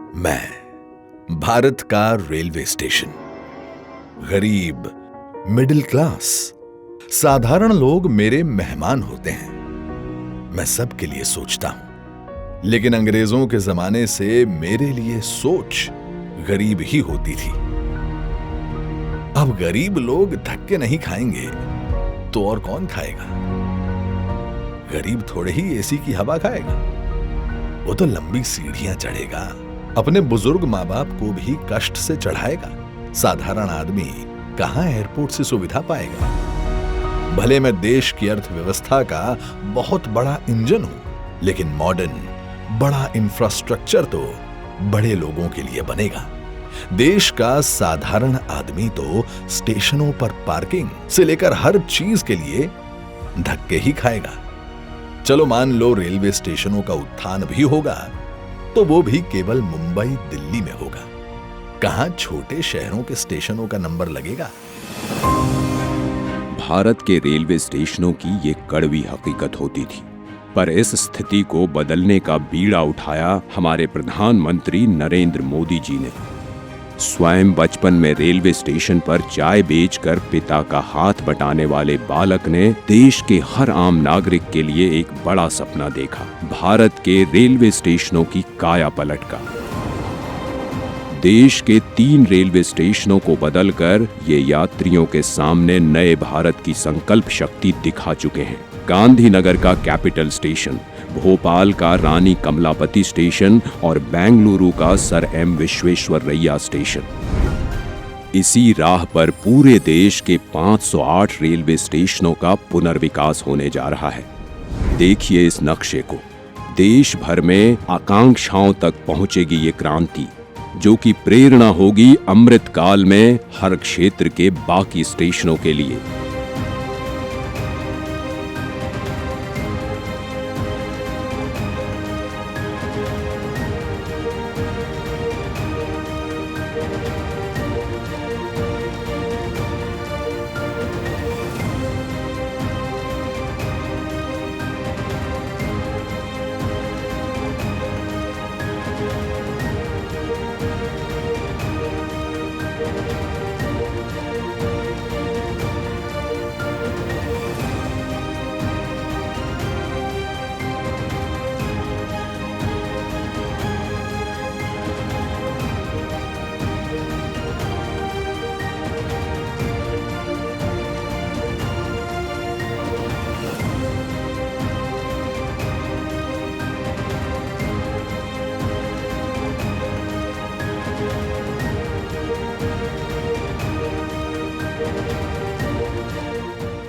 मैं भारत का railway station, गरीब, मिडिल क्लास, साधारण लोग मेरे मेहमान होते हैं। मैं सबके लिए सोचता हूं, लेकिन अंग्रेजों के जमाने से मेरे लिए सोच गरीब ही होती थी। अब गरीब लोग धक्के नहीं खाएंगे तो और कौन खाएगा? गरीब थोड़े ही एसी की हवा खाएगा, वो तो लंबी सीढ़ियां चढ़ेगा, अपने बुजुर्ग माँ बाप को भी कष्ट से चढ़ाएगा। साधारण आदमी कहां एयरपोर्ट से सुविधा पाएगा? भले मैं देश की अर्थव्यवस्था का बहुत बड़ा इंजन हूं, लेकिन मॉडर्न बड़ा इंफ्रास्ट्रक्चर तो बड़े लोगों के लिए बनेगा। देश का साधारण आदमी तो स्टेशनों पर पार्किंग से लेकर हर चीज के लिए धक्के ही खाएगा। चलो मान लो रेलवे स्टेशनों का उत्थान भी होगा, तो वो भी केवल मुंबई, दिल्ली में होगा। कहां छोटे शहरों के स्टेशनों का नंबर लगेगा? भारत के रेलवे स्टेशनों की ये कड़वी हकीकत होती थी, पर इस स्थिति को बदलने का बीड़ा उठाया हमारे प्रधानमंत्री नरेंद्र मोदी जी ने। स्वयं बचपन में रेलवे स्टेशन पर चाय बेचकर पिता का हाथ बटाने वाले बालक ने देश के हर आम नागरिक के लिए एक बड़ा सपना देखा, भारत के रेलवे स्टेशनों की काया पलट का। देश के 3 रेलवे स्टेशनों को बदलकर ये यात्रियों के सामने नए भारत की संकल्प शक्ति दिखा चुके हैं। गांधीनगर का कैपिटल स्टेशन, भोपाल का रानी कमलापति स्टेशन और बेंगलुरु का सर एम विश्वेश्वरैया स्टेशन। इसी राह पर पूरे देश के 508 रेलवे स्टेशनों का पुनर्विकास होने जा रहा है। देखिए इस नक्शे को। देश भर में आकांक्षाओं तक पहुंचेगी ये क्रांति, जो कि प्रेरणा होगी अमृत काल में हर क्षेत्र के बाकी स्टेशनों के लिए।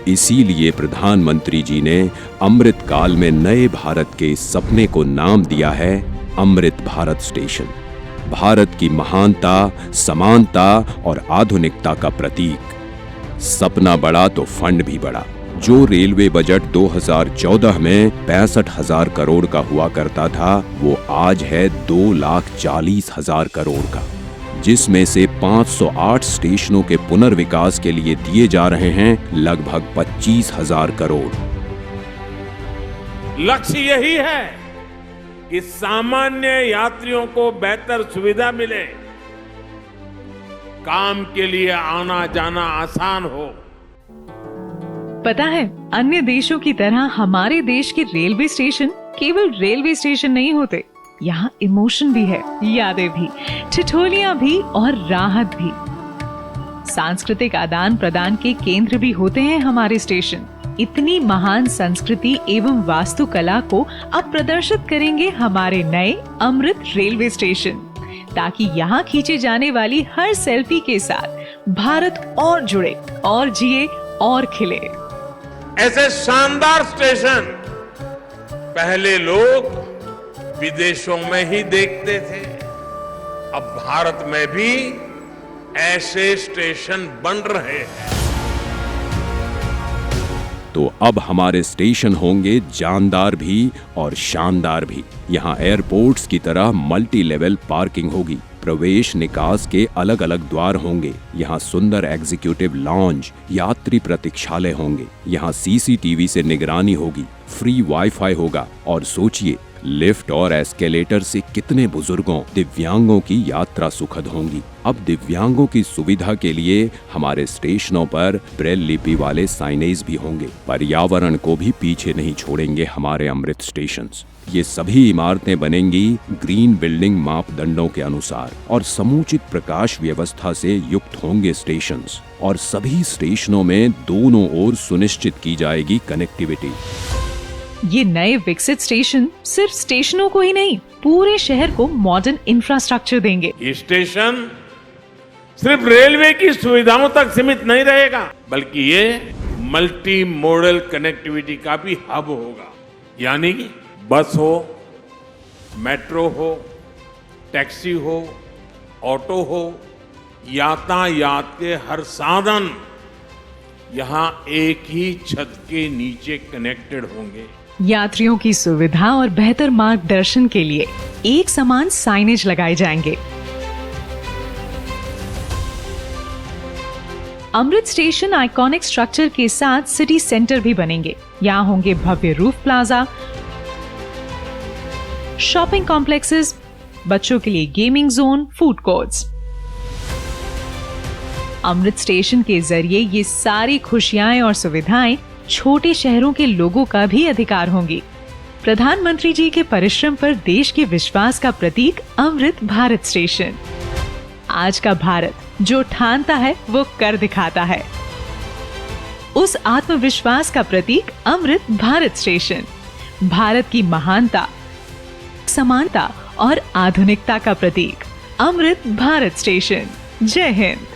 इसीलिए प्रधानमंत्री जी ने अमृत काल में नए भारत के इस सपने को नाम दिया है अमृत भारत स्टेशन। भारत की महानता, समानता और आधुनिकता का प्रतीक। सपना बड़ा तो फंड भी बड़ा। जो रेलवे बजट 2014 में 65,000 करोड़ का हुआ करता था, वो आज है 2,40,000 करोड़ का, जिसमें से 508 स्टेशनों के पुनर्विकास के लिए दिए जा रहे हैं लगभग 25,000 करोड़। लक्ष्य यही है कि सामान्य यात्रियों को बेहतर सुविधा मिले, काम के लिए आना जाना आसान हो। पता है, अन्य देशों की तरह हमारे देश के रेलवे स्टेशन केवल रेलवे स्टेशन नहीं होते। यहाँ इमोशन भी है, यादें भी, ठिठोलियां भी और राहत भी। सांस्कृतिक आदान प्रदान के केंद्र भी होते हैं हमारे स्टेशन। इतनी महान संस्कृति एवं वास्तुकला को अब प्रदर्शित करेंगे हमारे नए अमृत रेलवे स्टेशन, ताकि यहाँ खींचे जाने वाली हर सेल्फी के साथ भारत और जुड़े और जिए और खिले। ऐसे शानदार स्टेशन पहले लोग विदेशों में ही देखते थे, अब भारत में भी ऐसे स्टेशन बन रहे हैं। तो अब हमारे स्टेशन होंगे जानदार भी और शानदार भी। यहाँ एयरपोर्ट्स की तरह मल्टी लेवल पार्किंग होगी, प्रवेश निकास के अलग अलग द्वार होंगे। यहाँ सुंदर एग्जीक्यूटिव लॉन्ज, यात्री प्रतीक्षालय होंगे। यहाँ सीसीटीवी से निगरानी होगी, फ्री वाईफाई होगा और सोचिए लिफ्ट और एस्केलेटर से कितने बुजुर्गों, दिव्यांगों की यात्रा सुखद होंगी। अब दिव्यांगों की सुविधा के लिए हमारे स्टेशनों पर ब्रेल लिपि वाले साइनेज भी होंगे। पर्यावरण को भी पीछे नहीं छोड़ेंगे हमारे अमृत स्टेशंस। ये सभी इमारतें बनेंगी ग्रीन बिल्डिंग मापदंडों के अनुसार और समुचित प्रकाश व्यवस्था से युक्त होंगे स्टेशंस। और सभी स्टेशनों में दोनों ओर सुनिश्चित की जाएगी कनेक्टिविटी। ये नए विकसित स्टेशन सिर्फ स्टेशनों को ही नहीं, पूरे शहर को मॉडर्न इंफ्रास्ट्रक्चर देंगे। ये स्टेशन सिर्फ रेलवे की सुविधाओं तक सीमित नहीं रहेगा, बल्कि ये मल्टी मॉडल कनेक्टिविटी का भी हब होगा। यानी बस हो, मेट्रो हो, टैक्सी हो, ऑटो हो, यातायात के हर साधन यहाँ एक ही छत के नीचे कनेक्टेड होंगे। यात्रियों की सुविधा और बेहतर मार्गदर्शन के लिए एक समान साइनेज लगाए जाएंगे। अमृत स्टेशन आइकॉनिक स्ट्रक्चर के साथ सिटी सेंटर भी बनेंगे। यहाँ होंगे भव्य रूफ प्लाजा, शॉपिंग कॉम्प्लेक्सेस, बच्चों के लिए गेमिंग जोन, फूड कोर्ट्स। अमृत स्टेशन के जरिए ये सारी खुशियां और सुविधाएं छोटे शहरों के लोगों का भी अधिकार होंगी। प्रधानमंत्री जी के परिश्रम पर देश के विश्वास का प्रतीक अमृत भारत स्टेशन। आज का भारत जो ठानता है वो कर दिखाता है। उस आत्मविश्वास का प्रतीक अमृत भारत स्टेशन, भारत की महानता, समानता और आधुनिकता का प्रतीक अमृत भारत स्टेशन। जय हिंद।